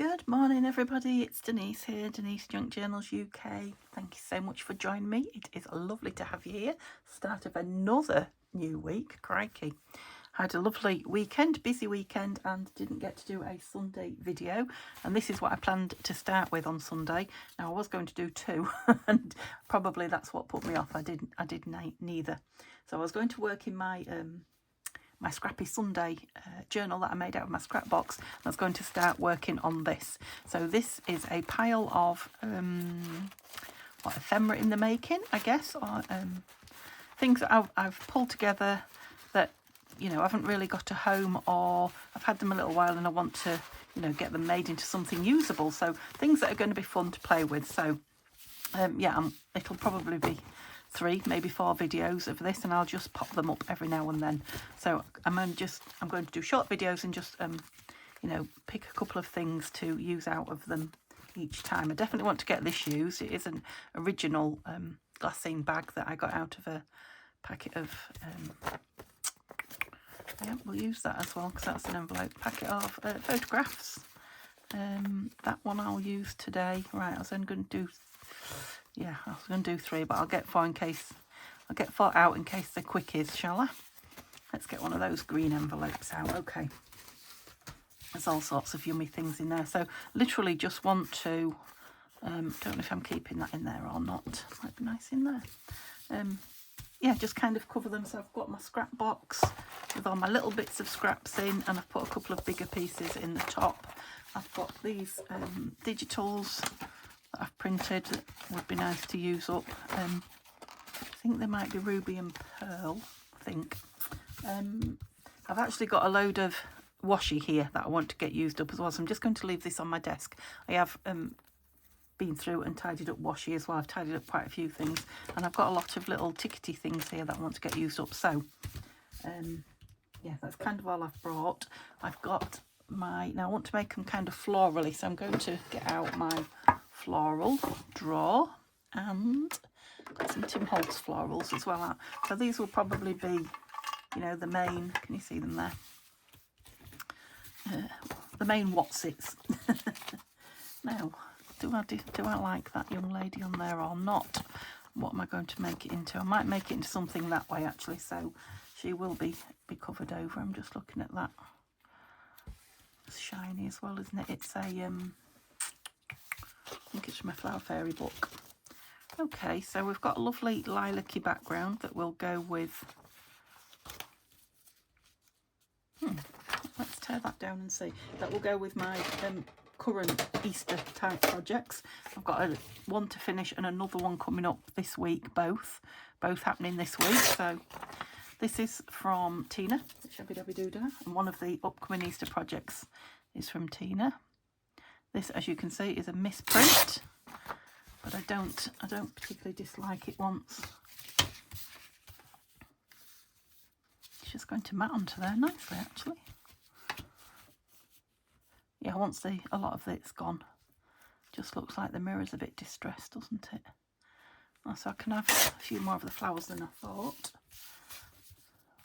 Good morning, everybody. It's Denise here, Denise Junk Journals UK. Thank you so much for joining me. It is lovely to have you here. Start of another new week. Crikey. Had a lovely weekend, busy weekend, and didn't get to do a Sunday video. And this is what I planned to start with on Sunday. Now, I was going to do two, and probably that's what put me off. I did neither. So I was going to work in my my Scrappy Sunday journal that I made out of my scrap box. I was going to start working on this. So this is a pile of what, ephemera in the making, I guess, or things that I've pulled together that, you know, I haven't really got a home, or I've had them a little while and I want to, you know, get them made into something usable. So things that are going to be fun to play with. So yeah, it'll probably be 3, maybe 4 videos of this, and I'll just pop them up every now and then. So I'm going to do short videos and just you know, pick a couple of things to use out of them each time. I definitely want to get this used. It is an original glassine bag that I got out of a packet of yeah, we'll use that as well because that's an envelope. Packet of photographs. That one I'll use today. Right, I was only going to do, yeah, I was going to do 3, but I'll get 4 in case, I'll get 4 out in case they're quickies, shall I? Let's get one of those green envelopes out. Okay. There's all sorts of yummy things in there. So literally just want to, don't know if I'm keeping that in there or not. Might be nice in there. Yeah, just kind of cover them. So I've got my scrap box with all my little bits of scraps in, and I've put a couple of bigger pieces in the top. I've got these digitals that I've printed that would be nice to use up. I think they might be ruby and pearl, I think. I've actually got a load of washi here that I want to get used up as well, so I'm just going to leave this on my desk. I have been through and tidied up washi as well. I've tidied up quite a few things, and I've got a lot of little tickety things here that I want to get used up. So yeah, that's kind of all I've brought. I've got my, now I want to make them kind of florally, so I'm going to get out my floral drawer, and got some Tim Holtz florals as well. So these will probably be, you know, the main, can you see them there? The main whatsits. Now, do I like that young lady on there or not? What am I going to make it into? I might make it into something that way actually, so she will be covered over. I'm just looking at that. It's shiny as well, isn't it? It's a I think it's from a Flower Fairy book. Okay, so we've got a lovely lilac-y background that will go with let's tear that down and see. That will go with my current Easter type projects. I've got one to finish and another one coming up this week, both happening this week. So this is from Tina, Shabby Dabby Doodah, and one of the upcoming Easter projects is from Tina. This, as you can see, is a misprint, but I don't particularly dislike it once. It's just going to mat onto there nicely, actually. Yeah, once a lot of it's gone, just looks like the mirror's a bit distressed, doesn't it? Oh, so I can have a few more of the flowers than I thought.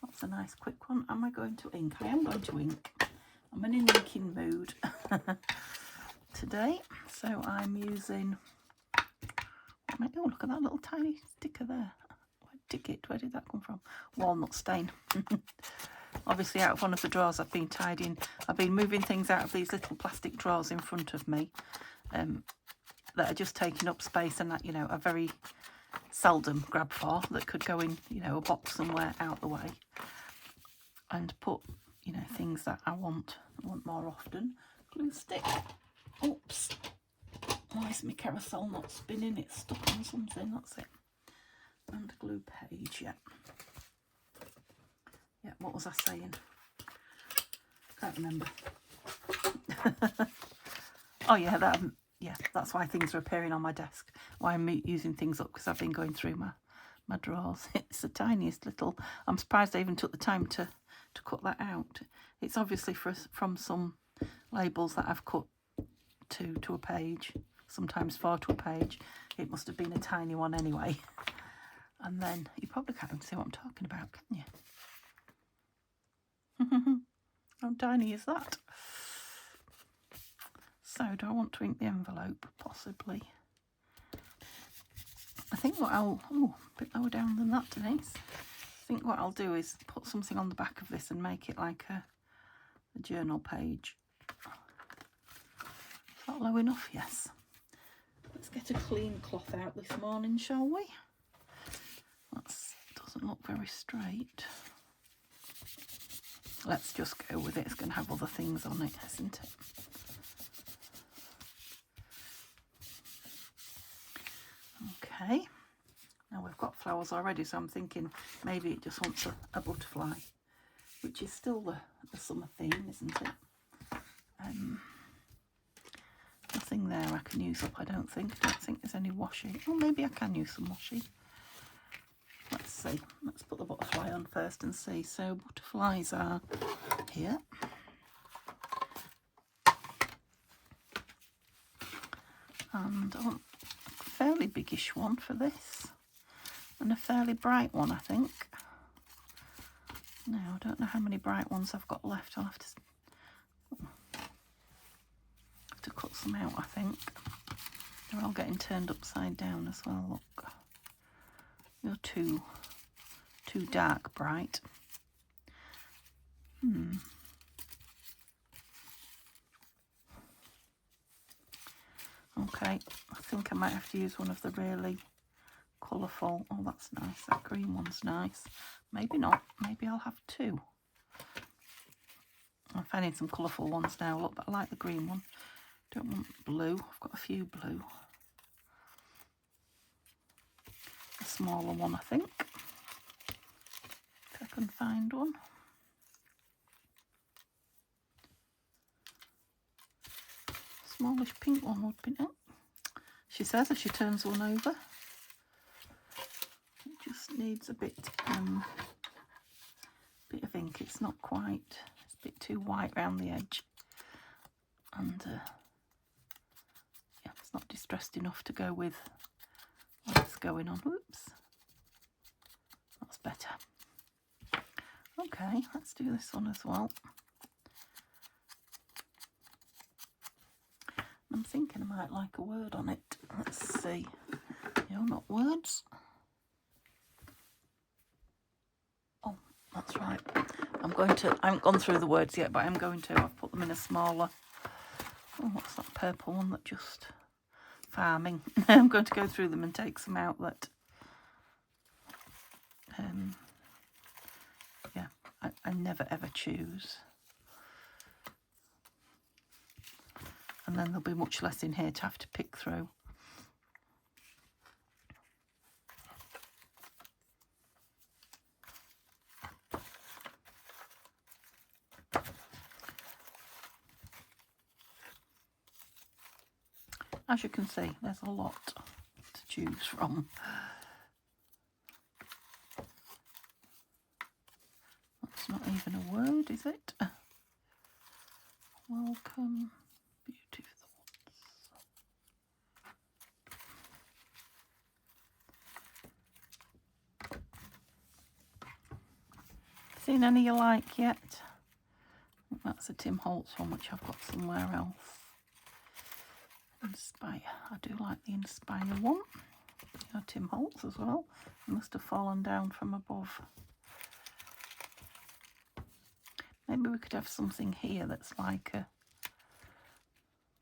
That's a nice quick one. Am I going to ink? I am going to ink. I'm in an inking mood today, so I'm using, oh, look at that little tiny sticker there. Ticket, where did that come from? Walnut stain. Obviously out of one of the drawers I've been tidying. I've been moving things out of these little plastic drawers in front of me that are just taking up space, and that, you know, are very seldom grab for, that could go in, you know, a box somewhere out the way, and put, you know, things that I want more often. Glue stick. Oops. Why is my carousel not spinning? It's stuck on something. That's it. And a glue page, yeah. Yeah, what was I saying? Can't remember. Oh yeah, that's why things are appearing on my desk. Why I'm using things up, because I've been going through my drawers. It's the tiniest little, I'm surprised I even took the time to cut that out. It's obviously from some labels that I've cut to a page, sometimes 4 to a page. It must have been a tiny one anyway. And then you probably can't even see what I'm talking about, can you? How tiny is that? So do I want to ink the envelope? Possibly. I think what I'll, oh, a bit lower down than that, Denise. I think what I'll do is put something on the back of this and make it like a journal page. Is that low enough? Yes. Let's get a clean cloth out this morning, shall we? That doesn't look very straight. Let's just go with it. It's going to have other things on it, isn't it? Okay. Now we've got flowers already, so I'm thinking maybe it just wants a butterfly, which is still the summer theme, isn't it? Nothing there I can use up, I don't think. I don't think there's any washi. Oh, maybe I can use some washi. Let's see. Let's put the butterfly on first and see. So butterflies are here. And I want a fairly biggish one for this. And a fairly bright one, I think. Now, I don't know how many bright ones I've got left. I'll have to cut some out, I think. They're all getting turned upside down as well, look. You're too dark bright. Okay, I think I might have to use one of the really colourful. Oh, that's nice. That green one's nice. Maybe not. Maybe I'll have two. I'm finding some colourful ones now. Look, but I like the green one. Don't want blue. I've got a few blue. A smaller one, I think. If I can find one. Smallish pink one would be nice. She says as she turns one over. It just needs a bit of ink. It's not quite. It's a bit too white around the edge. And yeah, it's not distressed enough to go with what's going on. Whoops. That's better. Okay, let's do this one as well. I'm thinking I might like a word on it. Let's see. No, not words. Oh, that's right. I haven't gone through the words yet, but I'm going to. I've put them in a smaller. Oh, what's that purple one that just farming? I'm going to go through them and take some out that yeah, I never ever choose. And then there'll be much less in here to have to pick through. As you can see, there's a lot to choose from. That's not even a word, is it? Welcome, beauty thoughts. Seen any you like yet? That's a Tim Holtz one, which I've got somewhere else. Inspire. I do like the Inspire one. Tim Holtz as well. It must have fallen down from above. Maybe we could have something here that's like a...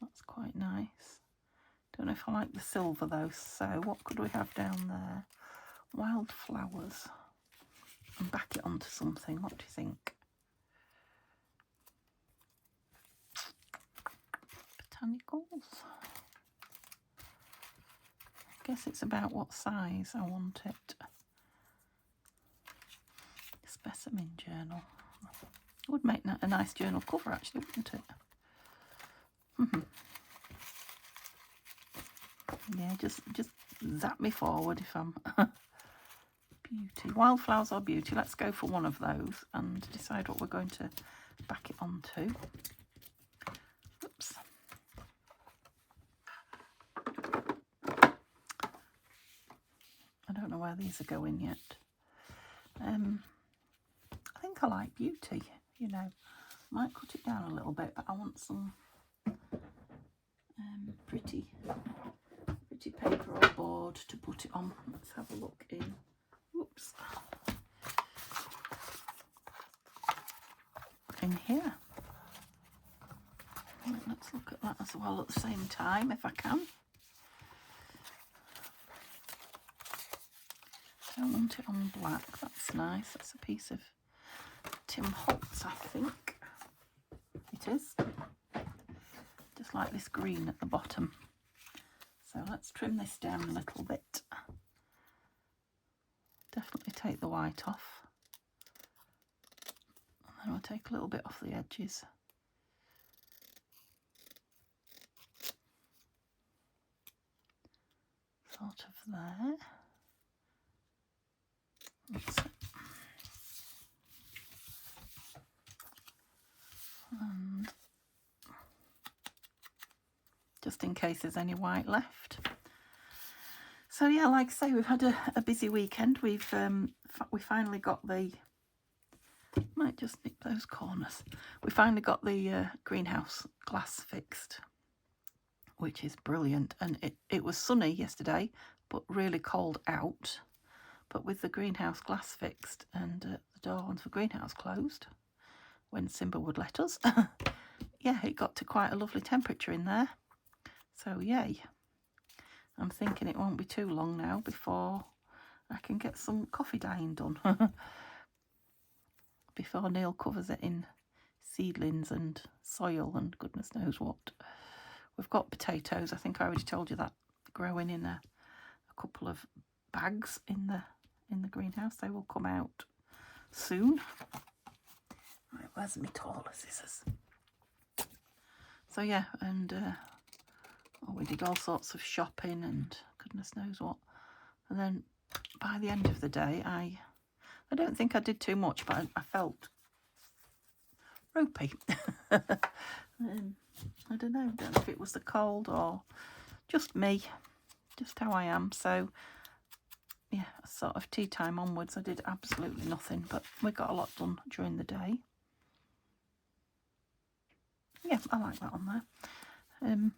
That's quite nice. Don't know if I like the silver though, so what could we have down there? Wildflowers. And back it onto something. What do you think? Botanicals. I guess it's about what size I want it. Specimen journal. Would make a nice journal cover actually, wouldn't it? Yeah, just zap me forward if I'm... Beauty. Wildflowers or beauty? Let's go for one of those and decide what we're going to back it onto. Oops. I don't know where these are going yet. I think I like beauty, you know. Might cut it down a little bit, but I want some card to put it on. Let's have a look in. Oops. In here. Right, let's look at that as well at the same time if I can. Don't want it on black. That's nice. That's a piece of Tim Holtz, I think. It is. Just like this green at the bottom. So let's trim this down a little bit. Definitely take the white off. And then we'll take a little bit off the edges. Sort of there. That's it. And just in case there's any white left. So yeah, like I say, we've had a busy weekend. We finally got the, might just nip those corners. We finally got the greenhouse glass fixed, which is brilliant. And it was sunny yesterday, but really cold out. But with the greenhouse glass fixed and the door onto the greenhouse closed, when Simba would let us, yeah, it got to quite a lovely temperature in there. So yay. I'm thinking it won't be too long now before I can get some coffee dyeing done. Before Neil covers it in seedlings and soil and goodness knows what. We've got potatoes, I think I already told you that, growing in a couple of bags in the greenhouse. They will come out soon. Right, where's my taller scissors? So yeah, and we did all sorts of shopping and goodness knows what. And then by the end of the day, I don't think I did too much, but I felt ropey. I don't know if it was the cold or just me, just how I am. So yeah, sort of tea time onwards, I did absolutely nothing, but we got a lot done during the day. Yeah, I like that on there.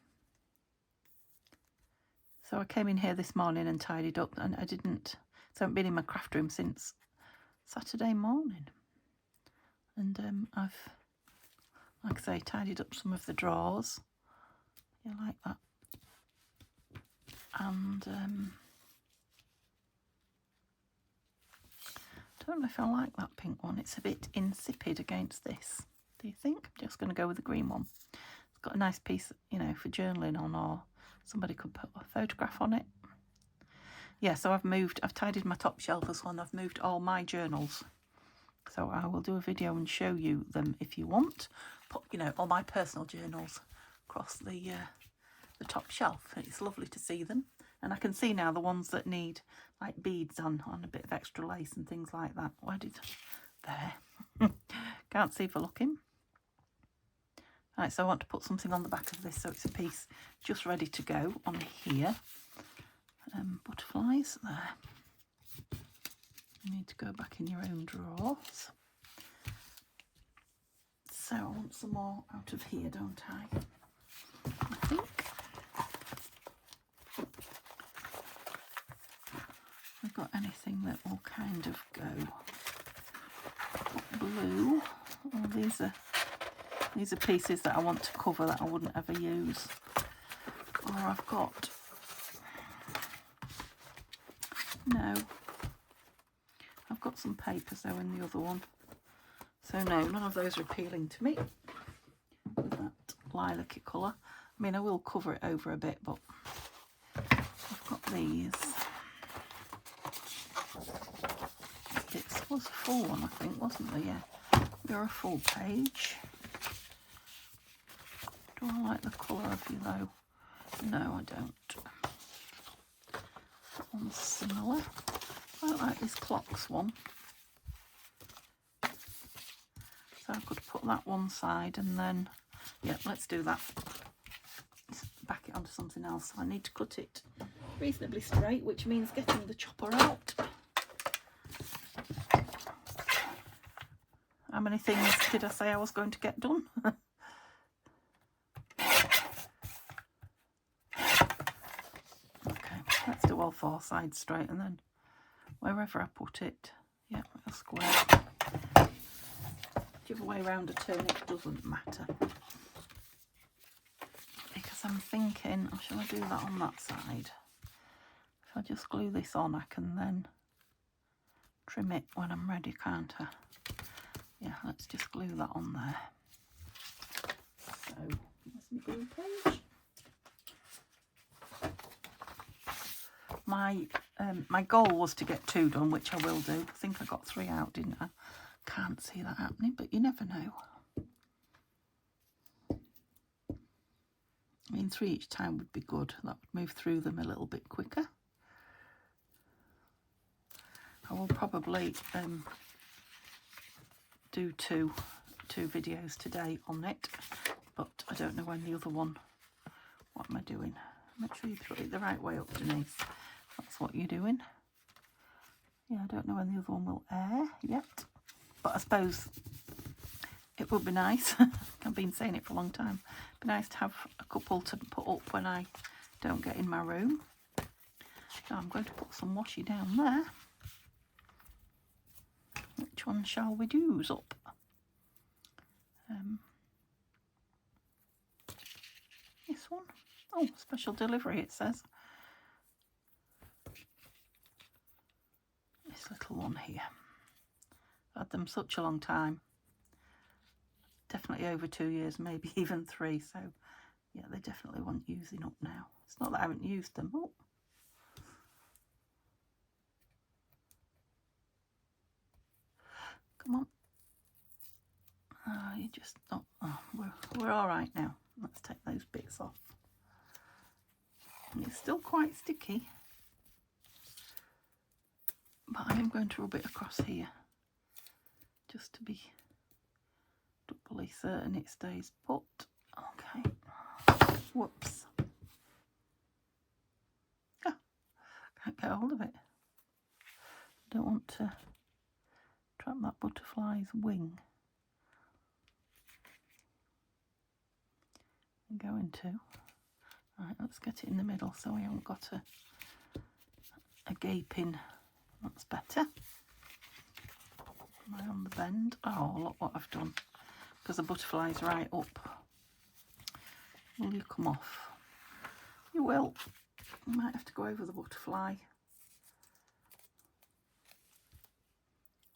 So I came in here this morning and tidied up, and I haven't been in my craft room since Saturday morning. And I've, like I say, tidied up some of the drawers. You like that? And don't know if I like that pink one. It's a bit insipid against this. Do you think? I'm just going to go with the green one. It's got a nice piece, you know, for journaling on, or somebody could put a photograph on it. Yeah, so I've tidied my top shelf as well, and I've moved all my journals. So I will do a video and show you them if you want. Put, you know, all my personal journals across the top shelf. It's lovely to see them. And I can see now the ones that need like beads on a bit of extra lace and things like that. There. Can't see for looking. Right, so I want to put something on the back of this, so it's a piece just ready to go on here. Butterflies there. You need to go back in your own drawers. So I want some more out of here, don't I? I think. We've got anything that will kind of go blue. Oh, these are pieces that I want to cover that I wouldn't ever use. Or I've got, no, I've got some papers though in the other one. So no, none of those are appealing to me with that lilac-y colour. I mean, I will cover it over a bit, but I've got these. It was a full one, I think, wasn't there? Yeah, they're a full page. Do I like the colour of you though? No, I don't. That one's similar. I like this clocks one. So I could put that one side and then, yeah, let's do that. Let's back it onto something else. So I need to cut it reasonably straight, which means getting the chopper out. How many things did I say I was going to get done? Okay, let's do do all 4 sides straight, and then wherever I put it, yeah, a square. Whichever way around I turn it doesn't matter. Because I'm thinking, oh, shall I do that on that side? If I just glue this on, I can then trim it when I'm ready, can't I? Yeah, let's just glue that on there. So, that's my glue page. My goal was to get 2 done, which I will do. I think I got 3 out, didn't I? Can't see that happening, but you never know. I mean, 3 each time would be good. That would move through them a little bit quicker. I will probably do two videos today on it, but I don't know when the other one. What am I doing? Make sure you put it the right way up, Denise. That's what you're doing. Yeah, I don't know when the other one will air yet, but I suppose it would be nice. I've been saying it for a long time. It'd be nice to have a couple to put up when I don't get in my room. So I'm going to put some washi down there. Which one shall we use up? This one. Oh, special delivery it says. This little one here. I've had them such a long time. Definitely over 2 years, maybe even 3. So yeah, they definitely want using up now. It's not that I haven't used them. Oh. Come on. You just not. Oh, we're all right now. Let's take those bits off. And it's still quite sticky, but I am going to rub it across here just to be doubly certain it stays put. Okay. Whoops. Oh, can't get hold of it. I don't want to trap that butterfly's wing. I'm going to. Right, let's get it in the middle so we haven't got a gaping. That's better. Am I on the bend? Oh, look what I've done. Because the butterfly's right up. Will you come off? You will. You might have to go over the butterfly.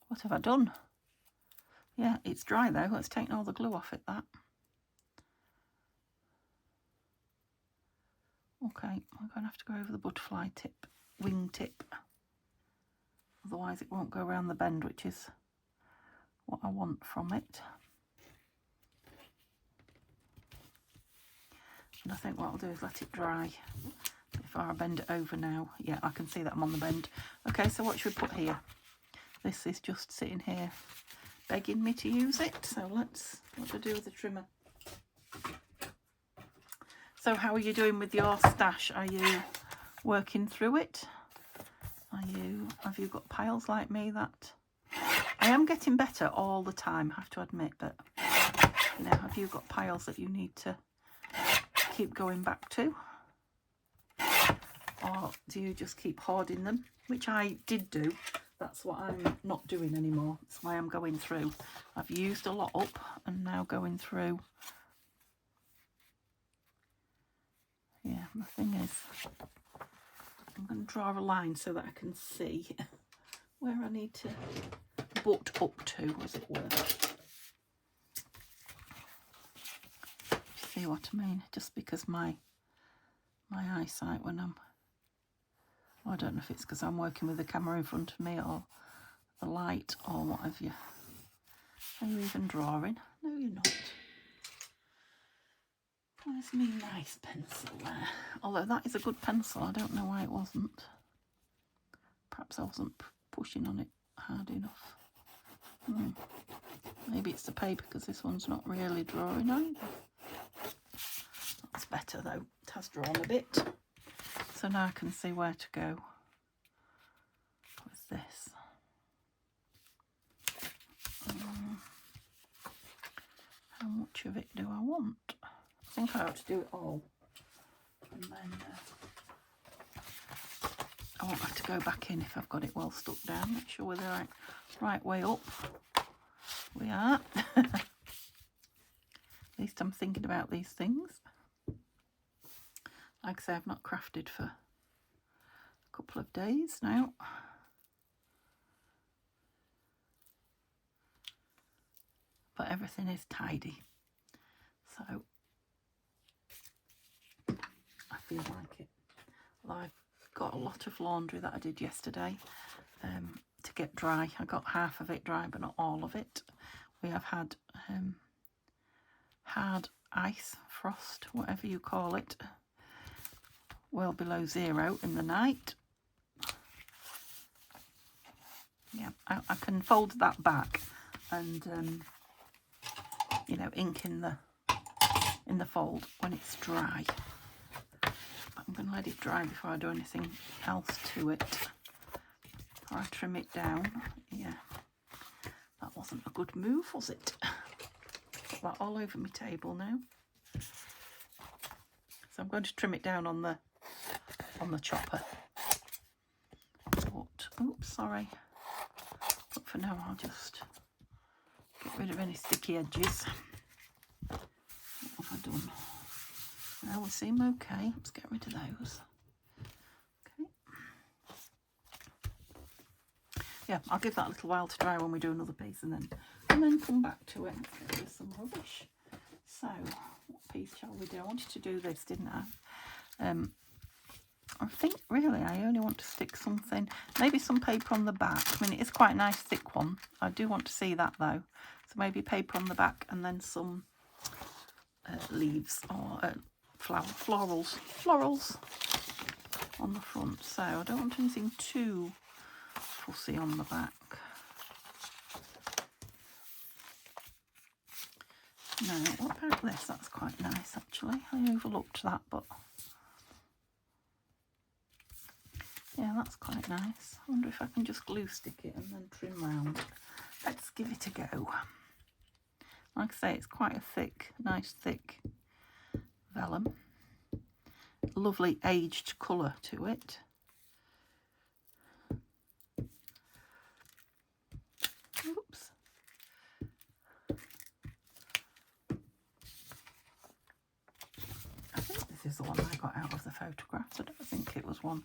What have I done? Yeah, it's dry though. Let's take all the glue off it, that. Okay, I'm going to have to go over the butterfly tip, wing tip. Otherwise it won't go around the bend, which is what I want from it. And I think what I'll do is let it dry before I bend it over now. Yeah, I can see that I'm on the bend. Okay, so what should we put here? This is just sitting here begging me to use it. So what do I do with the trimmer? So how are you doing with your stash? Are you working through it? Have you got piles like me that... I am getting better all the time, I have to admit, but you know, have you got piles that you need to keep going back to? Or do you just keep hoarding them? Which I did do. That's what I'm not doing anymore. That's why I'm going through. I've used a lot up and now going through. Yeah, the thing is, I'm going to draw a line so that I can see where I need to butt up to, as it were. See what I mean? Just because my eyesight when I'm... I don't know if it's because I'm working with the camera in front of me or the light or what have you. Are you even drawing? No, you're not. Where's my nice pencil there? Although that is a good pencil, I don't know why it wasn't. Perhaps I wasn't pushing on it hard enough. Maybe it's the paper because this one's not really drawing either. That's better though, it has drawn a bit. So now I can see where to go with this. How much of it do I want? I think I ought to do it all. And then I won't have to go back in if I've got it well stuck down. Make sure we're the right way up. We are. At least I'm thinking about these things. Like I say, I've not crafted for a couple of days now. But everything is tidy. So I feel like it. Well, I've got a lot of laundry that I did yesterday to get dry. I got half of it dry, but not all of it. We have had hard ice, frost, whatever you call it, well below 0 in the night. Yeah, I can fold that back and you know, ink in the fold when it's dry. But I'm going to let it dry before I do anything else to it. Or I trim it down. Yeah, that wasn't a good move, was it? Got that all over my table now. So I'm going to trim it down on the chopper. But, oops, sorry. But for now, I'll just get rid of any sticky edges. What have I done? Well, we seem okay. Let's get rid of those. Okay. Yeah, I'll give that a little while to dry when we do another piece, and then come back to it. Get rid of some rubbish. So, what piece shall we do? I wanted to do this, didn't I? I think really I only want to stick something, maybe some paper on the back. I mean, it is quite a nice thick one. I do want to see that though. So maybe paper on the back and then some leaves or florals on the front. So I don't want anything too fussy on the back. No, what about this? That's quite nice actually. I overlooked that, but yeah, that's quite nice. I wonder if I can just glue stick it and then trim round. Let's give it a go. Like I say, it's quite a thick, nice thick vellum. Lovely aged colour to it. Oops. I think this is the one I got out of the photographs. I don't think it was one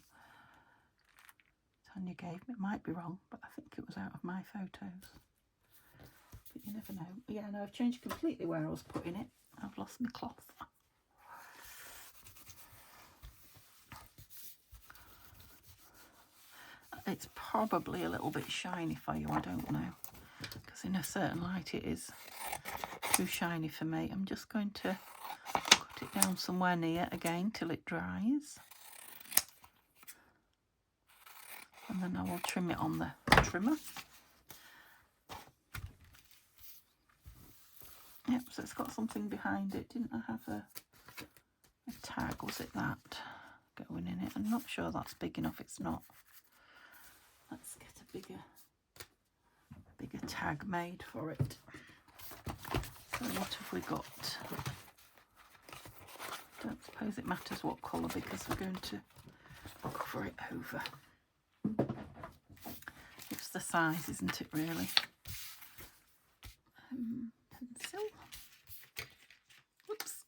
Tanya gave me. It might be wrong, but I think it was out of my photos. But you never know. Yeah, no, I've changed completely where I was putting it. I've lost my cloth. It's probably a little bit shiny for you, I don't know. Because in a certain light it is too shiny for me. I'm just going to cut it down somewhere near again till it dries. And then I will trim it on the trimmer. Yep, so it's got something behind it. Didn't I have a tag, was it that, going in it? I'm not sure that's big enough, it's not. Let's get a bigger tag made for it. So what have we got? Don't suppose it matters what colour because we're going to cover it over. It's the size, isn't it, really? Pencil. Whoops.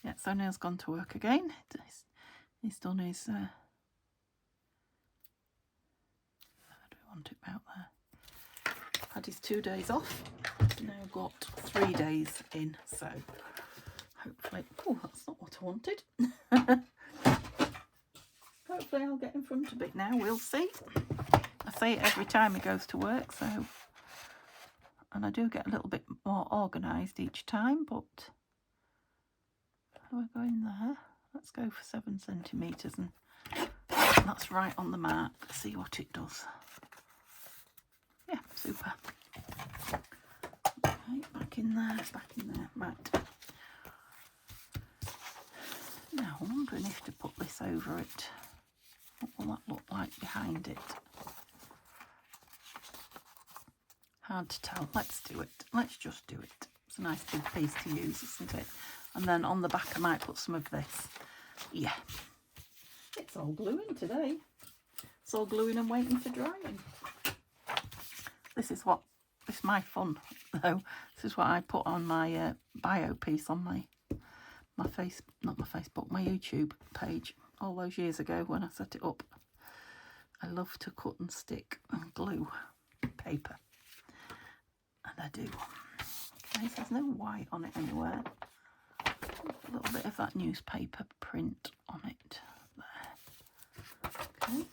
Yeah, so Neil's gone to work again. He's done his... how do we want it about there? Had his 2 days off. Now got 3 days in, so hopefully... Oh, that's not what I wanted. Hopefully I'll get in front of it now. We'll see. I say it every time he goes to work, so... And I do get a little bit more organised each time, but... How do I go in there? Let's go for 7 centimetres, and that's right on the mark. See what it does. Yeah, super. Okay, back in there, right. Now, I'm wondering if to put this over it. What will that look like behind it? Hard to tell. Let's do it. Let's just do it. It's a nice big piece to use, isn't it? And then on the back I might put some of this. Yeah. It's all gluing today. It's all gluing and waiting for drying. This is my fun though. This is what I put on my bio piece on my not my Facebook, my YouTube page all those years ago when I set it up. I love to cut and stick and glue paper, and I do. Okay, so there's no white on it anywhere. A little bit of that newspaper print on it there. Okay.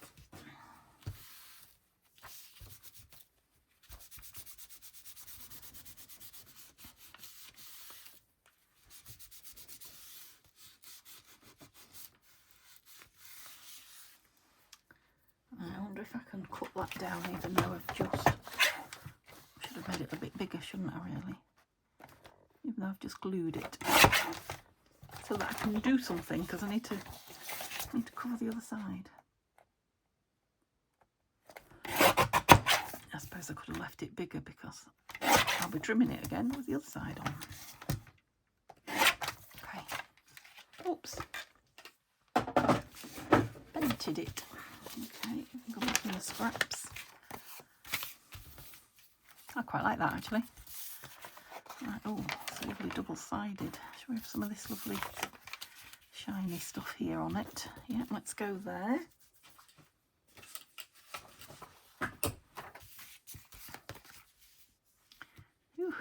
I wonder if I can cut that down, even though I've just should have made it a bit bigger, shouldn't I, really? Even though I've just glued it, so that I can do something, because I need to cover the other side. I suppose I could have left it bigger because I'll be trimming it again with the other side on. Okay. Oops. Bented it. Okay, go back in the scraps. I quite like that actually. Right, oh, it's lovely double-sided. Shall we have some of this lovely shiny stuff here on it? Yeah, let's go there. Whew.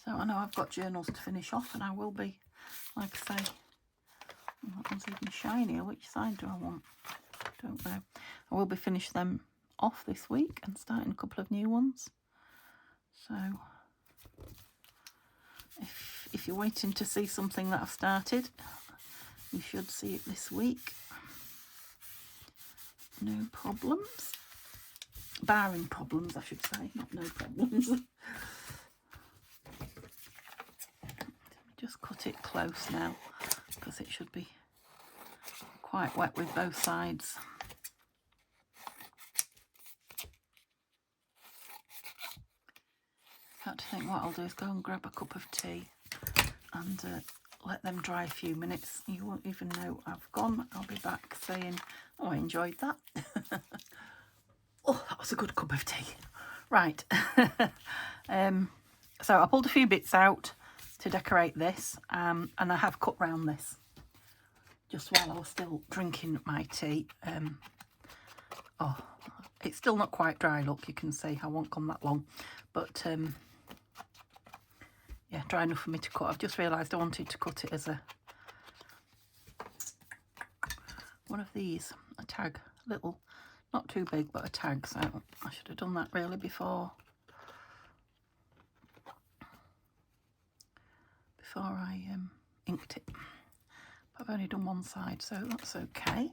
So I know I've got journals to finish off, and I will be, like I say, that one's even shinier. Which side do I want? Don't know. I will be finishing them off this week and starting a couple of new ones. So if you're waiting to see something that I've started, you should see it this week. No problems. Barring problems, I should say, not no problems. Just cut it close now, because it should be quite wet with both sides. I have to think what I'll do is go and grab a cup of tea and let them dry a few minutes. You won't even know I've gone. I'll be back saying, oh, I enjoyed that. Oh, that was a good cup of tea. Right. So I pulled a few bits out to decorate this, and I have cut round this just while I was still drinking my tea. Oh, it's still not quite dry, look, you can see I won't gone that long, but yeah, dry enough for me to cut. I've just realised I wanted to cut it as one of these, a tag, little, not too big, but a tag, so I should have done that really before I inked it. But I've only done one side, so that's okay.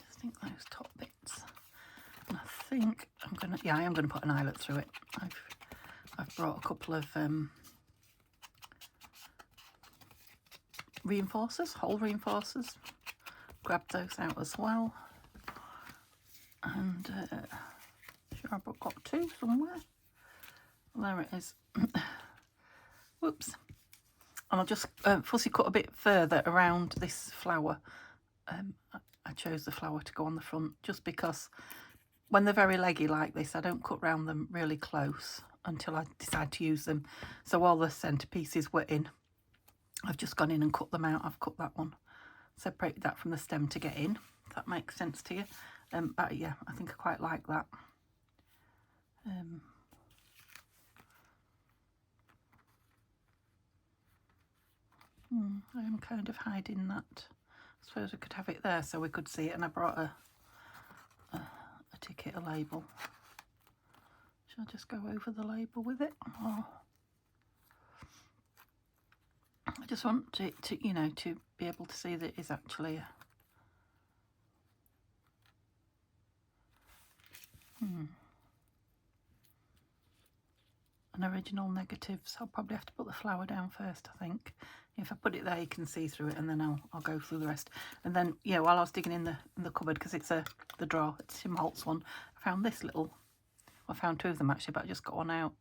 Just think those top bits. And I think I am gonna put an eyelet through it. I've brought a couple of reinforcers, hole reinforcers. Grabbed those out as well. And sure I've got two somewhere. There it is. Whoops. And I'll just fussy cut a bit further around this flower. I chose the flower to go on the front just because when they're very leggy like this, I don't cut round them really close until I decide to use them. So while the centerpieces were in, I've just gone in and cut them out. I've cut that one, separated that from the stem to get in, if that makes sense to you. But yeah, I think I quite like that. I am kind of hiding that. I suppose I could have it there so we could see it, and I brought a ticket, a label. Shall I just go over the label with it? Or I just want it to, you know, to be able to see that it is actually an original negative. So I'll probably have to put the flower down first, I think. If I put it there, you can see through it, and then I'll go through the rest. And then, yeah, while I was digging in the cupboard, because it's the drawer, it's Tim Holtz one, I found this little, I found two of them actually, but I just got one out.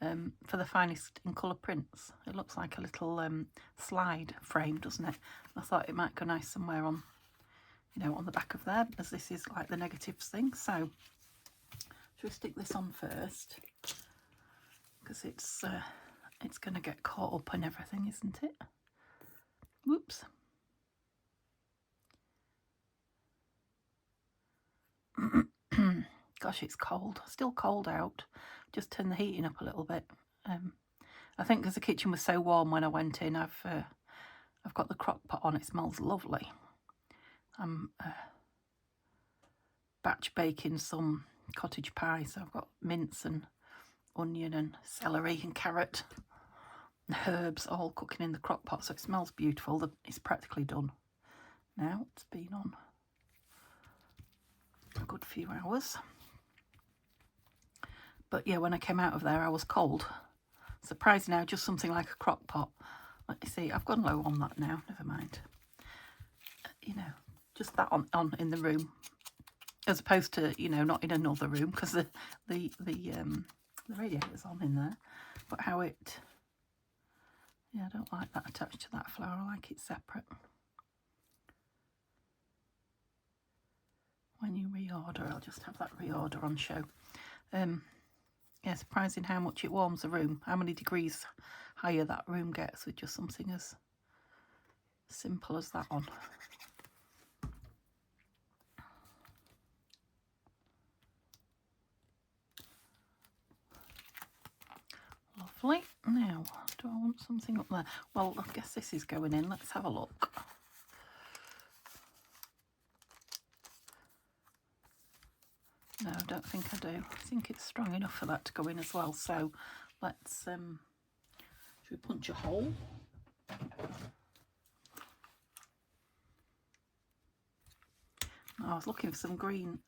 for the finest in colour prints. It looks like a little slide frame, doesn't it? I thought it might go nice somewhere on, you know, on the back of there, as this is like the negatives thing. So should we stick this on first, because it's going to get caught up and everything, isn't it? Whoops. Gosh, it's cold. Still cold out. Just turn the heating up a little bit. I think because the kitchen was so warm when I went in, I've got the crock pot on. It smells lovely. I'm batch baking some cottage pie, so I've got mince and onion and celery and carrot and herbs all cooking in the crock pot, so it smells beautiful. It's practically done now. It's been on a good few hours. But yeah, when I came out of there, I was cold. Surprising now, just something like a crock pot. Let me see, I've gone low on that now, never mind. You know, just that on in the room, as opposed to, you know, not in another room, because the radiator's on in there. But how it, yeah, I don't like that attached to that flower. I like it separate. When you reorder, I'll just have that reorder on show. Yeah, surprising how much it warms the room, how many degrees higher that room gets with just something as simple as that on. Lovely. Now, do I want something up there? Well, I guess this is going in. Let's have a look. No, I don't think I do. I think it's strong enough for that to go in as well. So let's, should we punch a hole? I was looking for some green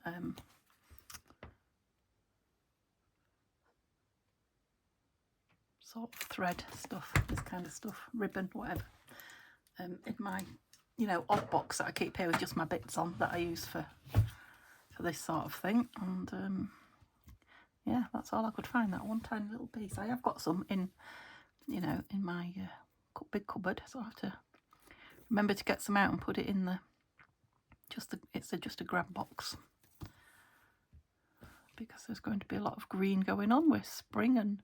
sort of thread stuff, this kind of stuff, ribbon, whatever, in my, you know, odd box that I keep here with just my bits on that I use for this sort of thing. And yeah, that's all I could find, that one tiny little piece. I have got some in, you know, in my big cupboard, so I have to remember to get some out and put it in the it's just a grab box, because there's going to be a lot of green going on with spring and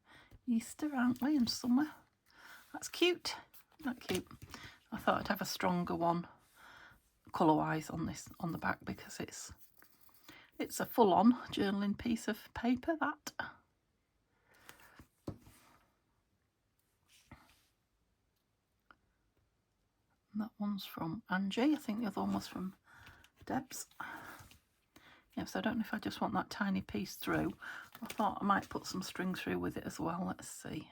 Easter, aren't we, and summer. That's cute. Isn't that cute? I thought I'd have a stronger one colour wise on this, on the back, because it's a full-on journaling piece of paper, that. And that one's from Angie. I think the other one was from Debs. Yes, I don't know if I just want that tiny piece through. I thought I might put some string through with it as well. Let's see.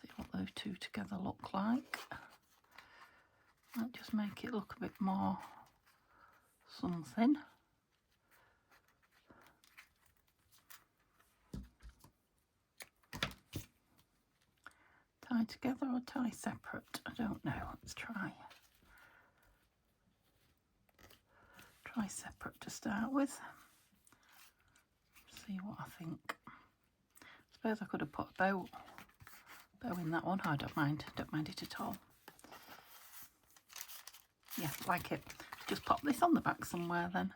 See what those two together look like. Might just make it look a bit more something. Tie together or tie separate? I don't know. Let's try. Try separate to start with. See what I think. I suppose I could have put a bow in that one. I don't mind it at all. Yeah, like it. Just pop this on the back somewhere then.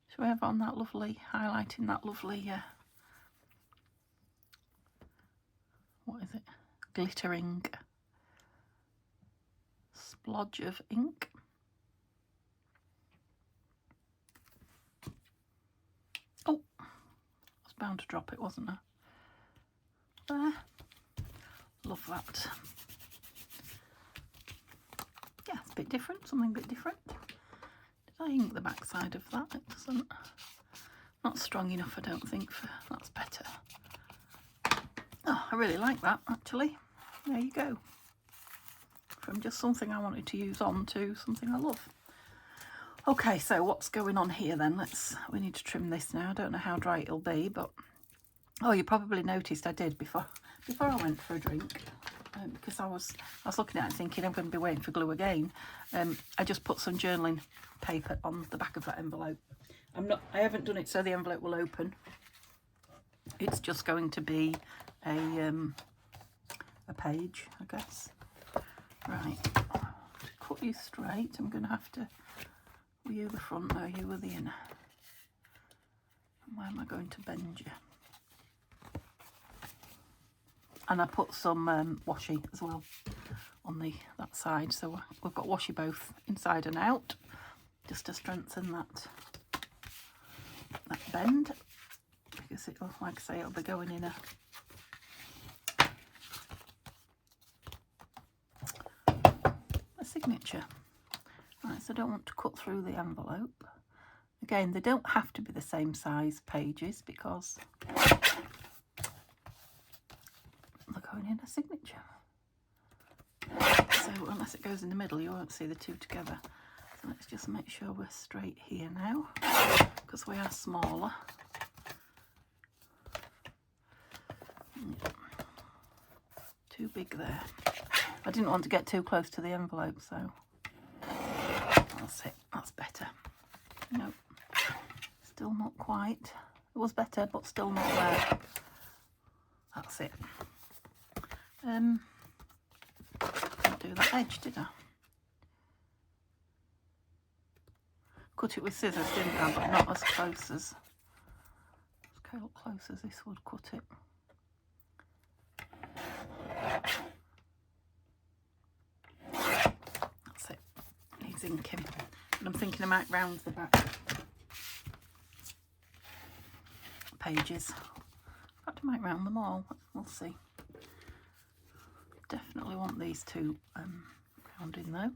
Should we have on that lovely, highlighting that lovely, what is it? Glittering splodge of ink. Oh, I was bound to drop it, wasn't I? There. Love that. Yeah, it's a bit different, something a bit different. Did I ink the back side of that? It doesn't. Not strong enough, I don't think. That's better. Oh, I really like that, actually. There you go. From just something I wanted to use on to something I love. Okay, so what's going on here then? We need to trim this now. I don't know how dry it'll be, but oh, you probably noticed I did before I went for a drink, because I was looking at it thinking I'm going to be waiting for glue again. I just put some journaling paper on the back of that envelope. I haven't done it so the envelope will open. It's just going to be a page, I guess. Right, to cut you straight, I'm going to have to were you the front, no, you were the inner. And where am I going to bend you? And I put some washi as well on that side, so we've got washi both inside and out, just to strengthen that bend, because it'll, like I say, it'll be going in a signature. Right, so I don't want to cut through the envelope. Again, they don't have to be the same size pages because they're going in a signature. So unless it goes in the middle, you won't see the two together. So let's just make sure we're straight here now, because we are smaller. Too big there. I didn't want to get too close to the envelope, so that's it. That's better. No, still not quite. It was better, but still not there. That's it. Didn't do that edge, did I? Cut it with scissors, didn't I? But not as close as this would cut it. That's it. Needs inking. And I'm thinking I might round the back pages. In fact, I might round them all. We'll see. Definitely want these two rounding though.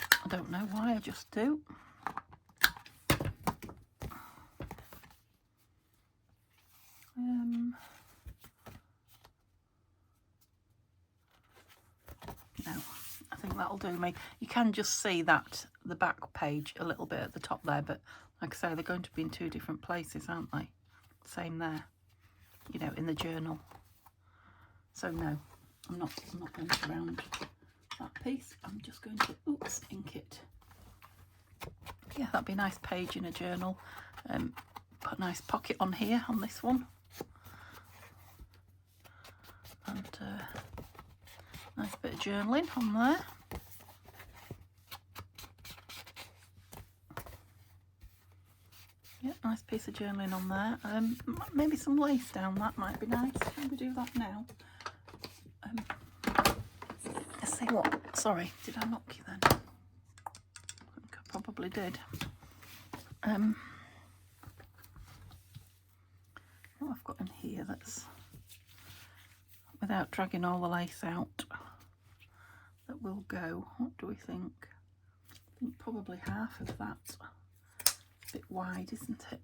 I don't know why, I just do. No, I think that'll do me. You can just see that the back page a little bit at the top there, but like I say, they're going to be in two different places, aren't they? Same there, you know, in the journal. So no, I'm not going to round that piece. I'm just going to, oops, ink it. Yeah, that'd be a nice page in a journal. Put a nice pocket on here on this one. And nice bit of journaling on there. Yeah, nice piece of journaling on there. Maybe some lace down that might be nice. Maybe do that now. Let's see what. Sorry, did I knock you then? I think I probably did. What I've got in here that's without dragging all the lace out, that will go. What do we think? I think probably half of that. It's a bit wide, isn't it?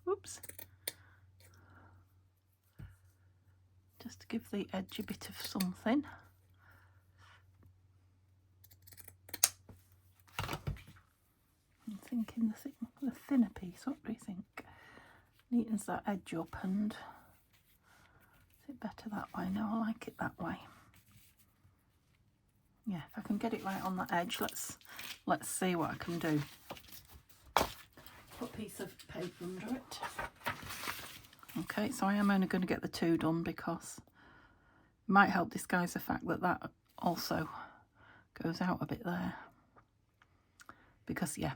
Oops. Just to give the edge a bit of something. I'm thinking the thinner piece, what do you think? Neatens that edge up, and is it better that way? No, I like it that way. Yeah, if I can get it right on that edge, let's see what I can do. Put a piece of paper under it. Okay, so I am only going to get the two done because it might help disguise the fact that that also goes out a bit there. Because yeah,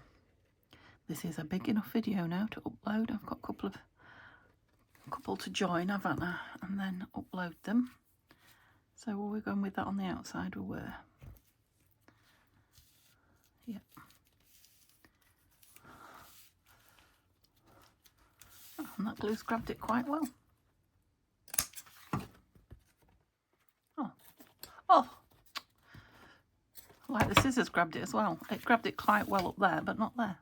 this is a big enough video now to upload. I've got a couple to join, haven't I? And then upload them. So were we going with that on the outside? We were. Yep. Oh, and that glue's grabbed it quite well. Oh, like the scissors grabbed it as well. It grabbed it quite well up there, but not there.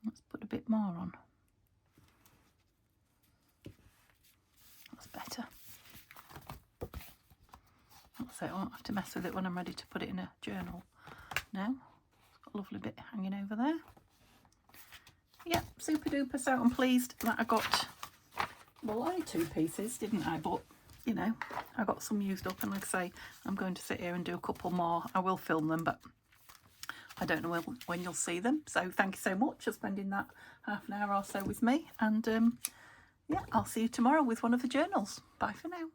Let's put a bit more on. That's better. That's it. I won't have to mess with it when I'm ready to put it in a journal now. It's got a lovely bit hanging over there. Yeah, super duper so I'm pleased that I got, well, only two pieces, didn't I? But, you know, I got some used up, and like I say, I'm going to sit here and do a couple more. I will film them, but I don't know when you'll see them. So thank you so much for spending that half an hour or so with me. And yeah, I'll see you tomorrow with one of the journals. Bye for now.